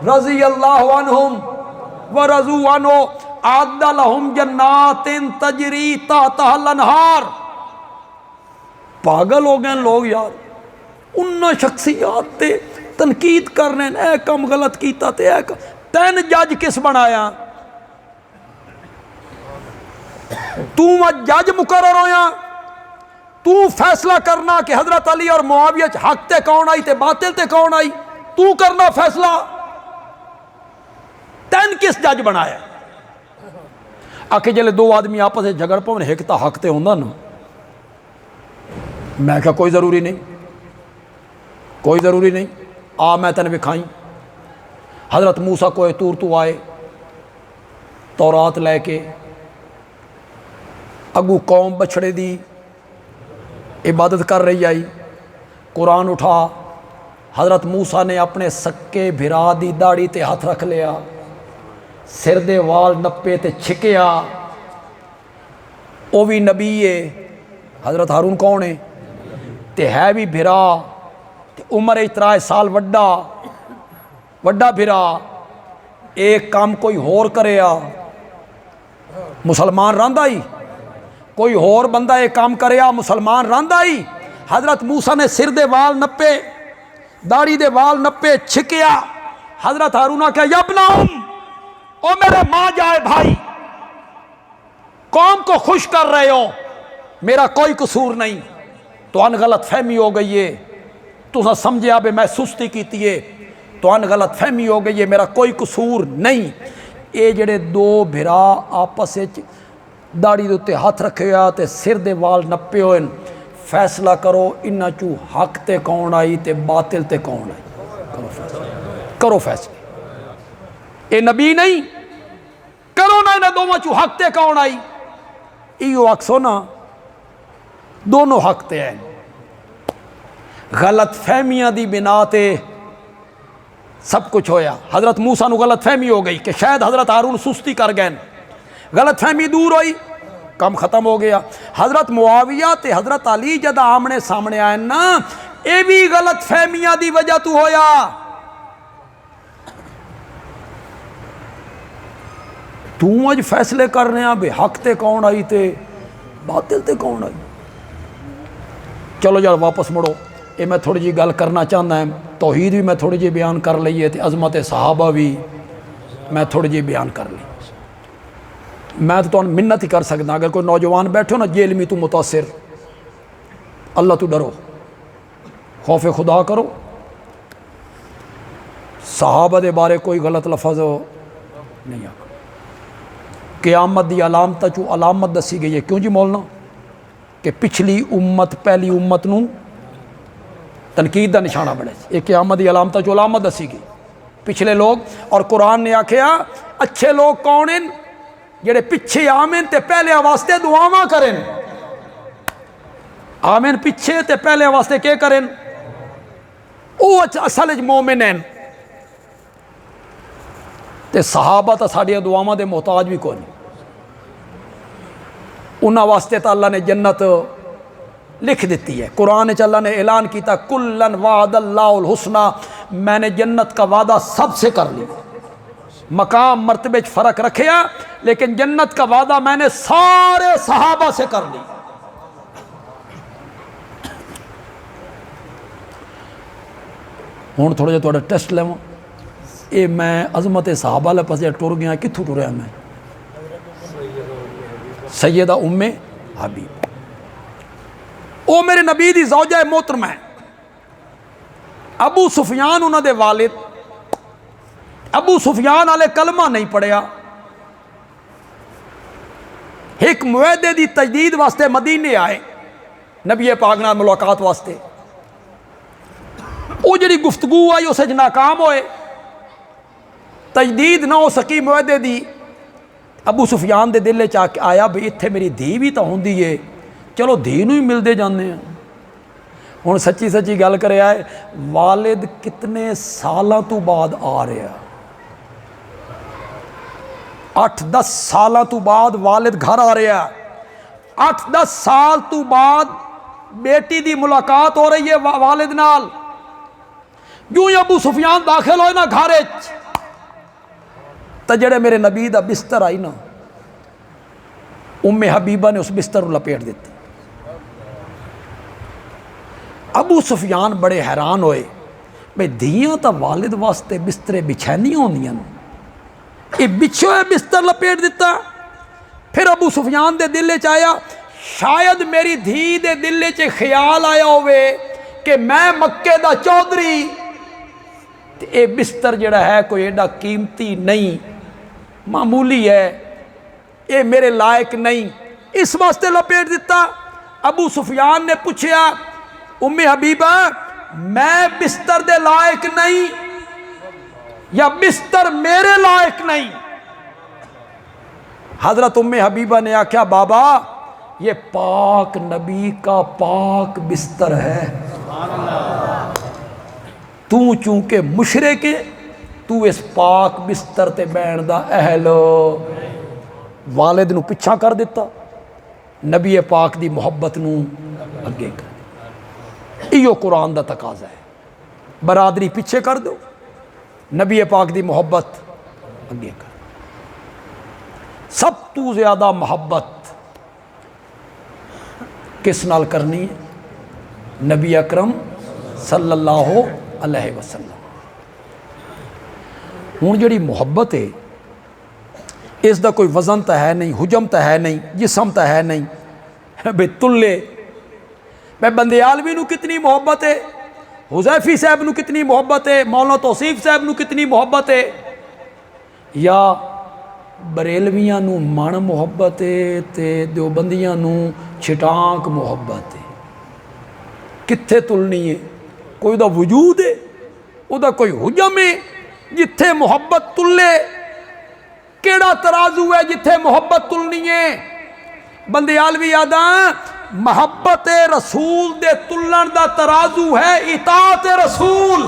رضی اللہ عنہم ورضوا عنہ اعد لهم جنات تجری تحتها الانہار۔ پاگل ہو گئے لوگ یار، انہاں شخصیات تے تنقید کر رہے ہیں، اے کم غلط کیتا تے اے تین جج کس بنایا؟ تو جج مقرر ہویا، تو فیصلہ کرنا کہ حضرت علی اور معاویہ حق تے کون آئی تے باطل تے کون آئی، تو کرنا فیصلہ، تین کس جج بنایا؟ آکے جلے دو آدمی آپس سے جھگڑ پاؤں ایک تا حق تے ہوندہ نا، میں کہا کوئی ضروری نہیں، کوئی ضروری نہیں، آ میں تن بکھائیں۔ حضرت موسیٰ کوہ طور تو آئے تورات لے کے، اگو قوم بچھڑے دی عبادت کر رہی آئی، قرآن اٹھا، حضرت موسیٰ نے اپنے سکے بھرا دی داڑھی تے ہاتھ رکھ لیا، سر دے وال نپے تے چھکیا، او بھی نبی ہے، حضرت ہارون کون ہے تے ہے بھی بھرا تے عمر 13 سال وڈا بھرا، ایک کام کوئی ہور کرے آ مسلمان راندہ ہی، کوئی ہور بندہ ایک کام کرے آ مسلمان راندہ ہی۔ حضرت موسیٰ نے سر دے وال نپے، داڑھی دے وال نپے، چھکیا، حضرت ہارون کہا یا ابن ام، او میرے ماں جائے بھائی، قوم کو خوش کر رہے ہو، میرا کوئی قصور نہیں، تو ان غلط فہمی ہو گئی ہے، تو سمجھے آبے میں سستی کیتی ہے، تو ان غلط فہمی ہو گئی ہے، میرا کوئی قصور نہیں۔ اے جڑے دو بھرا آپس داڑھی دے تے ہاتھ رکھے ہوا تے سر دے وال نپے ہوئے، فیصلہ کرو انہاں چوں حق تے کون آئی تے باطل تے کون آئی، کرو فیصلہ، اے نبی نہیں، کرو نا انہاں دونوں چوں حق تے کون آئی، ایو اکسو نا دونوں حق تے ہیں، غلط فہمیاں دی بنا تے سب کچھ ہویا۔ حضرت موسیٰ نو غلط فہمی ہو گئی کہ شاید حضرت ہارون سستی کر گئے، غلط فہمی دور ہوئی، کام ختم ہو گیا۔ حضرت معاویہ تے حضرت علی جد آمنے سامنے آئے نا، اے بھی غلط فہمیاں دی وجہ تو ہویا۔ تو اج فیصلے کر رہے ہیں بے حق تے کون آئی تے باطل تے کون آئی۔ چلو یار واپس مڑو، اے میں تھوڑی جی گل کرنا چاہتا ہے، توحید بھی میں تھوڑی جی بیان کر لئیے تے عظمت صحابہ بھی میں تھوڑی جی بیان کر لی۔ میں تو منت ہی کر سکتا، اگر کوئی نوجوان بیٹھو نا جیل میں تو متاثر، اللہ تو ڈرو، خوف خدا کرو، صحابہ دے بارے کوئی غلط لفظ نہیں آکھو۔ قیامت دی علامت چو علامت دسی گئی ہے. کیوں جی مولانا؟ کہ پچھلی امت پہلی امت نو تنقید دا نشانہ بنے. یہ قیامت دی علامت چو علامت دسی گئی پچھلے لوگ. اور قرآن نے آکھیا اچھے لوگ کون ہیں؟ جڑے پیچھے آمن تے پہلے واسطے دعاواں کریں. آمن پیچھے تے پہلے واسطے کیا کریں؟ وہ اصل مومن ہیں. تے صحابہ تا ساڈیاں دعاواں دے محتاج بھی کوئی نہیں. انہاں واسطے تا اللہ نے جنت لکھ دیتی ہے. قرآن چ اللہ نے اعلان کیتا کلن وعد اللہ الحسنہ، میں نے جنت کا وعدہ سب سے کر لیا. مقام مرتبے فرق رکھیا لیکن جنت کا وعدہ میں نے سارے صحابہ سے کر لی. ہوں تھوڑا جہا ٹیسٹ لوا. یہ میں عظمت صحابہ والے پاسے ٹر گیا. کتوں ٹریا میں؟ سیدہ ام حبیب. وہ میرے نبی دی زوجہ محترمہ ہے. ابو سفیان انہوں دے والد. ابو سفیان والے کلمہ نہیں پڑھیا. ایک معاہدے دی تجدید واسطے مدینے آئے نبی پاک نال ملاقات واسطے. وہ جڑی گفتگو آئی اسے ناکام ہوئے. تجدید نہ ہو سکی معاہدے دی. ابو سفیان دے دل چ آیا بھئی اتھے میری دھی بھی تو ہوندی ہے، چلو دھی نو ہی ملتے جانے ہیں. ہوں سچی سچی گل کرے آئے والد کتنے سالاں تو بعد آ رہا. 8-10 سالاں تو بعد والد گھر آ رہا. 8-10 سال تو بعد بیٹی دی ملاقات ہو رہی ہے والد نال. جو ہی ابو سفیان داخل ہوئے نا گھر تو جڑے میرے نبی دا بستر آئی نا ام حبیبہ نے اس بستر کو لپیٹ دیتی. ابو سفیان بڑے حیران ہوئے بھئی دھیاں تا والد واسطے بسترے بچھینی ہوندیاں یہ بچھو ہے بستر لپیٹ دیتا. پھر ابو سفیان دے دل چ آیا شاید میری دھی دے دل چ خیال آیا ہوئے کہ میں مکے دا چودھری اے بستر جڑا ہے کوئی ایڈا قیمتی نہیں، معمولی ہے، اے میرے لائق نہیں، اس واسطے لپیٹ دیتا. ابو سفیان نے پوچھا ام حبیبہ میں بستر دے لائق نہیں یا بستر میرے لائق نہیں؟ حضرت ام حبیبہ نے آکھا بابا یہ پاک نبی کا پاک بستر ہے. تو چونکہ مشرک ہے تو اس پاک بستر تے بیٹھ دا اہل. والد نو پچھا کر دیتا، نبی پاک دی محبت نو اگے کر. ایو قرآن دا تقاضا ہے. برادری پیچھے کر دو، نبی پاک دی محبت اگے کر. سب تو زیادہ محبت کس نال کرنی ہے؟ نبی اکرم صلی اللہ علیہ وسلم. ہوں جڑی محبت ہے اس دا کوئی وزن تو ہے نہیں، حجم تو ہے نہیں، جسم تو ہے نہیں. بے تلے میں بندیالوی نو کتنی محبت ہے، حذیفی صاحب نو کتنی محبت ہے، مولانا توصیف صاحب نو کتنی محبت ہے، یا بریلویاں نو من محبت ہے تے دیوبندیاں نو چھٹانک محبت ہے. کتھے تلنی ہے؟ کوئی دا وجود ہے، او دا کوئی حجم ہے جتھے محبت تلے؟ کیڑا ترازو ہے جتھے محبت تلنی ہے؟ بندیالوی آدھاں محبت رسول دے تلن دا ترازو ہے اطاعت رسول.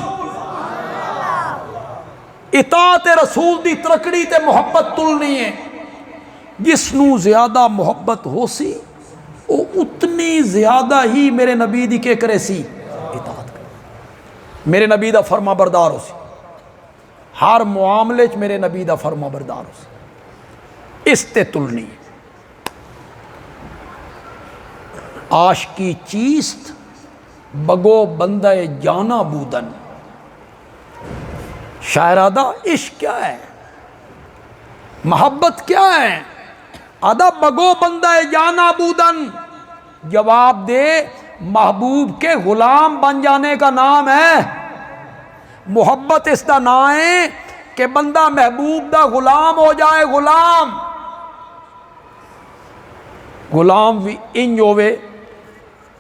اطاعت رسول دی ترکڑی تے محبت تلنی ہے. جس نو زیادہ محبت ہو سی او اتنی زیادہ ہی میرے نبی دی کے کرے سی اطاعت کرے. میرے نبی دا فرما بردار ہو سی، ہر معاملے چ میرے نبی دا فرما بردار ہو سی. اس تے تلنی. عاشقی چیست بگو بندہ جانا بودن. شاعر آدھا عشق کیا ہے، محبت کیا ہے؟ آدھا بگو بندہ جانا بودن. جواب دے محبوب کے غلام بن جانے کا نام ہے محبت. اس کا نام ہے کہ بندہ محبوب دا غلام ہو جائے. غلام غلام بھی انج ہوئے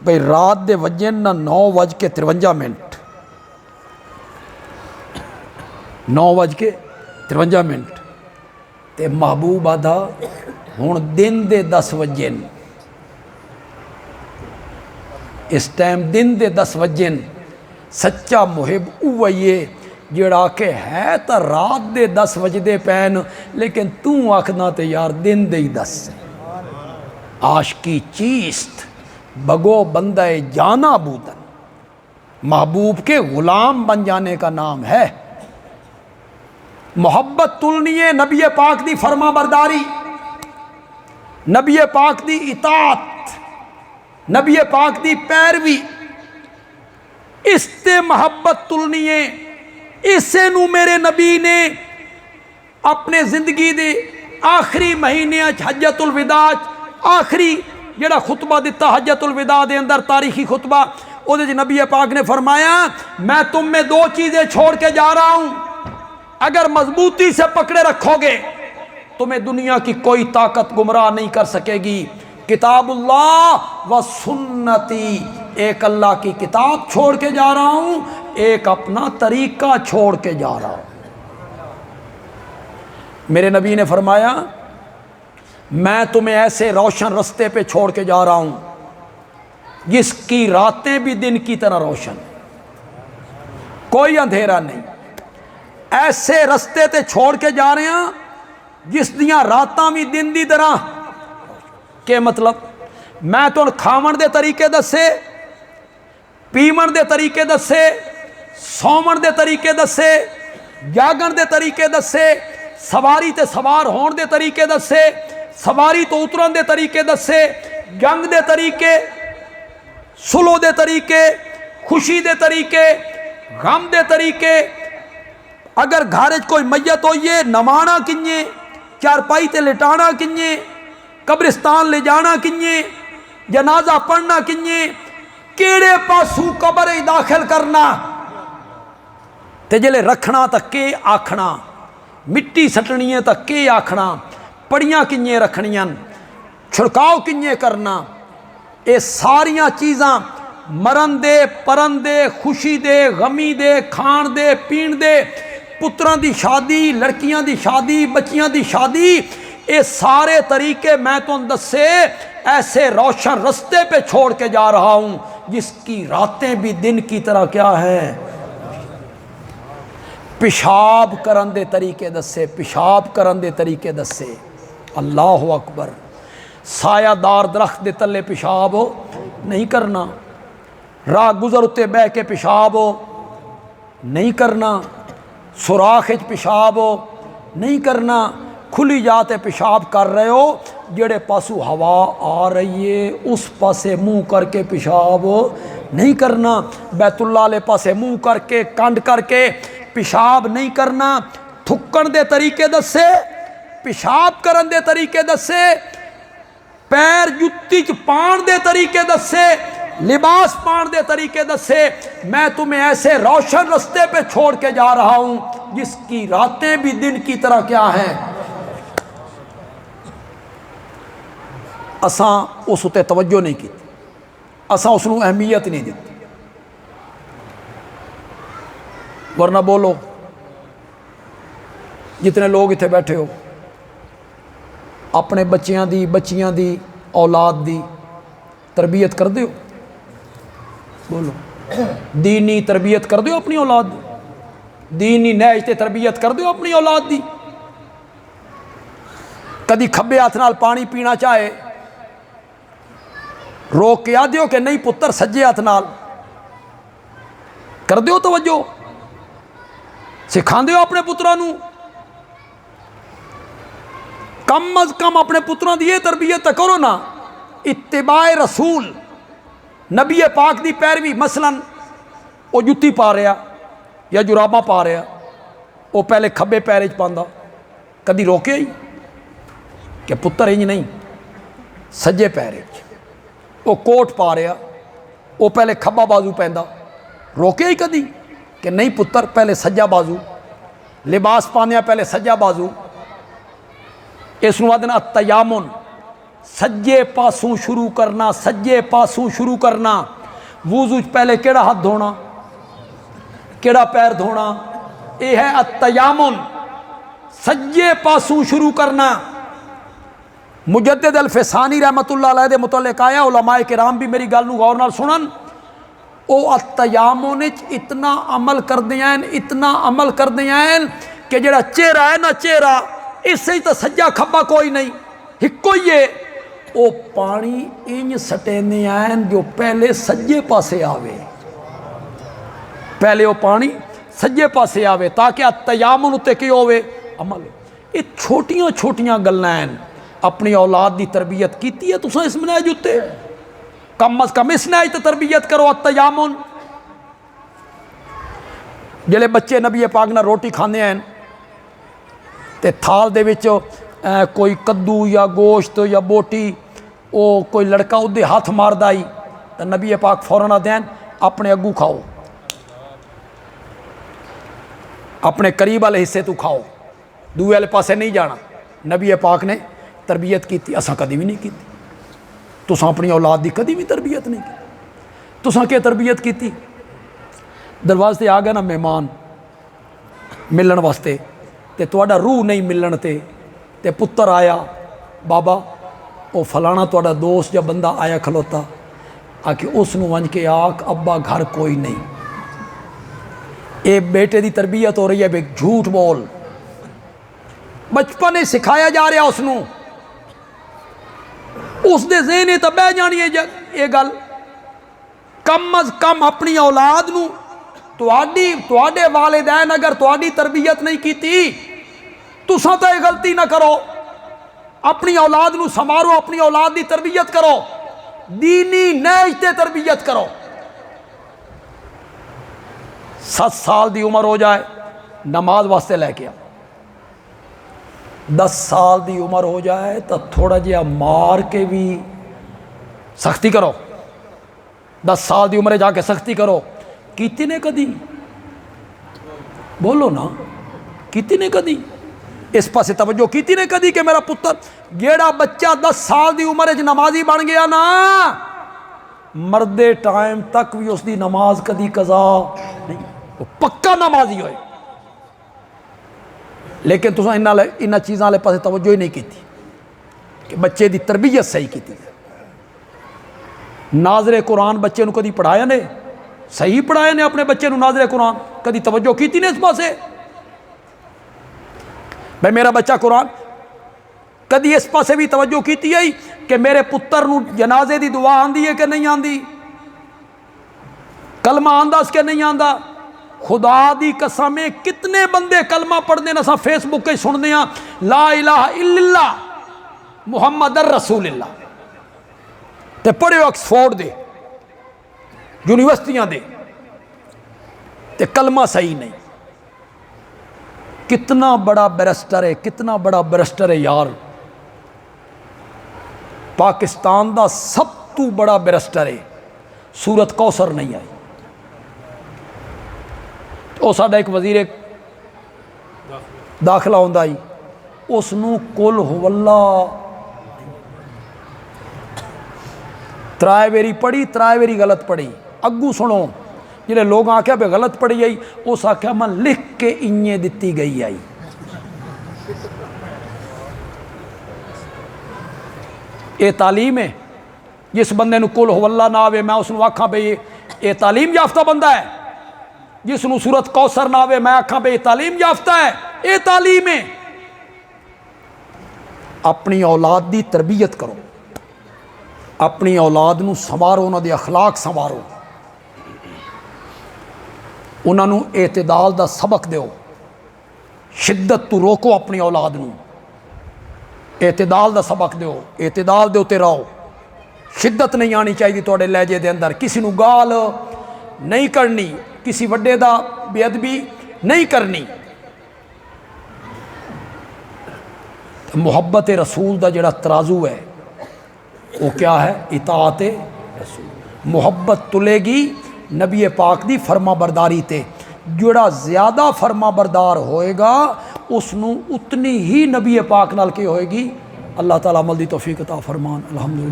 بھئی رات دے وجن نہ 9:53 9:53 تے محبوب آدھا ہون دن دے 10 وجن، اس ٹائم دن دے 10 وجن۔ سچا محب اوہیے جڑا کہ ہے تا رات دے 10 وجدے پین، لیکن تو آکھنا تے یار دن دے ہی 10 سے۔ عاشقی چیست بگو بندہ جانا بودن، محبوب کے غلام بن جانے کا نام ہے۔ محبت تلنی ہے نبی پاک دی فرما برداری، نبی پاک دی اطاعت، نبی پاک دی پیروی، اس تے محبت تلنی ہے۔ اسے نو میرے نبی نے اپنے زندگی دے آخری مہینے حجت الوداع آخری جڑا خطبہ دیتا حجت الوداع دے اندر تاریخی خطبہ، او دے نبی پاک نے فرمایا میں تم میں 2 چیزیں چھوڑ کے جا رہا ہوں، اگر مضبوطی سے پکڑے رکھو گے تمہیں دنیا کی کوئی طاقت گمراہ نہیں کر سکے گی۔ کتاب اللہ و سنتی، ایک اللہ کی کتاب چھوڑ کے جا رہا ہوں، ایک اپنا طریقہ چھوڑ کے جا رہا ہوں۔ میرے نبی نے فرمایا میں تمہیں ایسے روشن رستے پہ چھوڑ کے جا رہا ہوں جس کی راتیں بھی دن کی طرح روشن، کوئی اندھیرا نہیں۔ ایسے رستے تے چھوڑ کے جا رہے ہیں جس دیاں راتاں بھی دن دی طرح۔ کہ مطلب میں تو کھاون دے طریقے دسے، پیمن دے طریقے دسے، سومن دے طریقے دسے، جاگن دے طریقے دسے، سواری تے سوار ہون دے طریقے دسے، سواری تو اترن دے طریقے دسے، جنگ دے طریقے، سلو دے طریقے، خوشی دے طریقے، غم دے طریقے۔ اگر گھارج کوئی میت ہوئیے نمانا کنجے، چارپائی تے لٹانا کنجے، قبرستان لے جانا کنجے، جنازہ پڑھنا کنجے، کیڑے پاسو قبر ہی داخل کرنا، تے جلے رکھنا تا کے آکھنا، مٹی سٹنی ہے تا کے آکھنا، پڑیاں کنجے رکھنیاں، چھڑکاؤ کنجے کرنا، اے ساریاں چیزاں مرن دے، پرن دے، خوشی دے، غمی دے، کھان دے، پین دے، پتران دی شادی، لڑکیاں دی شادی، بچیاں دی شادی، اے سارے طریقے میں تو دسے ایسے روشن رستے پہ چھوڑ کے جا رہا ہوں جس کی راتیں بھی دن کی طرح کیا ہیں۔ پیشاب کرن دے طریقے دسے، پیشاب کرن دے طریقے دسے، اللہ اکبر۔ سایہ دار درخت دے تلے پیشاب نہیں کرنا، راہ گزر اتے بہ کے پیشاب نہیں کرنا، سوراخ پیشاب نہیں کرنا، کھلی جاتے پیشاب کر رہے ہو، جڑے پاسو ہوا آ رہی ہے اس پاسے منہ کر کے پیشاب نہیں کرنا، بیت اللہ لے پاسے منہ کر کے کنڈ کر کے پیشاب نہیں کرنا۔ تھکن دے طریقے دسے، پیشاب کرن دے طریقے دسے، پیر جتی چ پان دے طریقے دسے، لباس پان دے طریقے دسے۔ میں تمہیں ایسے روشن رستے پہ چھوڑ کے جا رہا ہوں جس کی راتیں بھی دن کی طرح کیا ہیں۔ اساں اس اتے توجہ نہیں کی، اساں اس نو اہمیت نہیں دیتی، ورنہ بولو جتنے لوگ اتنے بیٹھے ہو اپنے بچیاں دی اولاد دی تربیت کر دیو، بولو دینی تربیت کر دیو اپنی اولاد دی، دینی نہج تے تربیت کر دیو اپنی اولاد دی۔ کدی کھبے ہاتھ نال پانی پینا چاہے روک کے آ دیو کہ نہیں پتر سجے ہاتھ نال، کر دیو توجہ، سکھان دیو اپنے پتروں نو، کم از کم اپنے پتروں دی یہ تربیت کرو نا، اتباع رسول، نبی پاک دی پیروی۔ مثلا وہ جتی پا رہا یا جرابہ پا رہا، وہ پہلے کھبے پیرے چ پاندا، کدی روکے ہی کہ پتر انج نہیں سجے پیرے چ۔ وہ کوٹ پا رہا، وہ پہلے کھبا بازو پہندا، روکے ہی کدی کہ نہیں پتر پہلے سجا بازو، لباس پانے پہلے سجا بازو۔ اس نو آدھنا التیامن، سجے پاسوں شروع کرنا، سجے پاسوں شروع کرنا۔ وضو پہلے کیڑا ہاتھ دھونا، کیڑا پیر دھونا، یہ ہے التیامن، سجے پاسوں شروع کرنا۔ مجدد الفسانی رحمت اللہ علیہ دے متعلق آیا، علماء کرام بھی میری گل نو غور نال سنن، او التیامن اتنا عمل کردے ہیں، اتنا عمل کردے ہیں کہ جڑا چہرہ ہے نا، چہرہ اس سے تو سجا کھبا کوئی نہیں، ہکو ہی ہے، او پانی انج سٹینے ہیں جو پہلے سجے پاسے آوے، پہلے وہ پانی سجے پاسے آوے تاکہ التیامن اتے کی ہوئے عمل۔ یہ چھوٹیاں چھوٹیاں گلاں ہیں۔ اپنی اولاد دی تربیت کیتی ہے تساں اس منہج اتے، کم از کم اس نہج تے تربیت کرو التیامن۔ جلے بچے نبی پاک نہ روٹی کھانے ہیں تے تھال دے وچ کوئی کدو یا گوشت یا بوٹی، او کوئی لڑکا ادھے ہاتھ مار دائی تو نبی پاک فوراً دین اپنے اگو کھاؤ، اپنے قریب والے حصے تو کھاؤ، دوے والے پاسے نہیں جانا۔ نبی پاک نے تربیت کی تھی، اساں کدی بھی نہیں کی تھی۔ تساں اپنی اولاد دی کدی بھی تربیت نہیں کی۔ تساں کیا تربیت کی تھی؟ دروازے تے آ گیا نا مہمان ملن واسطے تے تواڈا روح نہیں ملن تے پتر آیا، بابا او فلانا تواڈا دوست یا بندہ آیا کھلوتا، آ کے اس نو ونج کے آکھ ابا گھر کوئی نہیں۔ اے بیٹے دی تربیت ہو رہی ہے، بے جھوٹ بول، بچپن سکھایا جا رہا اس نو، اس دے ذہن تے بہ جانی ہے یہ گل۔ کم از کم اپنی اولاد نو تواڈے والدین اگر تواڈی تربیت نہیں کیتی، تساں تو یہ غلطی نہ کرو، اپنی اولاد نو سنوارو، اپنی اولاد دی تربیت کرو، دینی نہج تے تربیت کرو۔ 7 سال دی عمر ہو جائے نماز واسطے لے کے آؤ، 10 سال دی عمر ہو جائے تو تھوڑا جہا مار کے بھی سختی کرو، 10 سال دی عمرے جا کے سختی کرو۔ کیتی نے کدی؟ بولو نا، کیتی نے کدی؟ اس پاسے توجہ کیتی نے کدی کہ میرا پتر جیڑا بچہ 10 سال دی عمر نمازی بن گیا نا، مردے ٹائم تک بھی اس دی نماز کدی قضا نہیں، وہ پکا نمازی ہوئے۔ لیکن تساں انہاں چیزاں والے پاسے توجہ ہی نہیں کیتی کہ بچے دی تربیت صحیح کیتی۔ ناظر قرآن بچے نو کدی پڑھایا نے؟ صحیح پڑھایا نے اپنے بچے نو ناظر قرآن؟ کدی توجہ کیتی نے اس پاسے؟ بھائی میرا بچہ قرآن، کدی اس پاسے بھی توجہ کیتی ہے کہ میرے پتر نو جنازے دی دعا آندی ہے کہ نہیں آندی، کلمہ آندا اس کے نہیں آندا؟ خدا دی قسم کتنے بندے کلمہ پڑھنے نسا فیس بک کے سننے ہیں، لا الہ الا اللہ محمد الرسول اللہ، تے پڑھے آکسفورڈ دے یونیورسٹیاں دے، تے کلمہ صحیح نہیں۔ کتنا بڑا بیرسٹر ہے، کتنا بڑا بیرسٹر ہے یار، پاکستان دا سب تو بڑا بیرسٹر ہے، سورت کوثر نہیں آئی۔ وہ ساڈا ایک وزیر داخلہ ہوندا ہی، اس نو قل هو اللہ 3 ویری پڑھی، 3 ویری غلط پڑھی۔ اگو سنو جنہیں لوگ آکھیا بے غلط پڑھی آئی، اس آکھیا میں لکھ کے انجے دتی گئی آئی۔ یہ تعلیم ہے؟ جس بندے نو قل هو اللہ نہ آوے میں اس نو آکھاں بھئی یہ تعلیم یافتہ بندہ ہے؟ جس نو سورت کوثر نہ آوے میں آکھاں بھئی تعلیم یافتہ ہے؟ یہ تعلیم ہے؟ اپنی اولاد دی تربیت کرو، اپنی اولاد نو سنوارو، انہاں دے اخلاق سنوارو، انہاں نو اعتدال دا سبق دیو، شدت تو روکو اپنی اولاد نو، اعتدال دا سبق دیو، اعتدال دے اتے رہو، شدت نہیں آنی چاہیے تواڈے لہجے دے اندر، کسی نو گال نہیں کرنی، کسی وڈے دا بے ادبی نہیں کرنی۔ محبت رسول دا جڑا ترازو ہے وہ کیا ہے؟ اطاعت رسول۔ محبت تلے گی نبی پاک دی فرما برداری تے، جڑا زیادہ فرما بردار ہوئے گا اس نو اتنی ہی نبی پاک نال کی ہوئے گی اللہ تعالیٰ عمل دی توفیق عطا فرمان. الحمدللہ.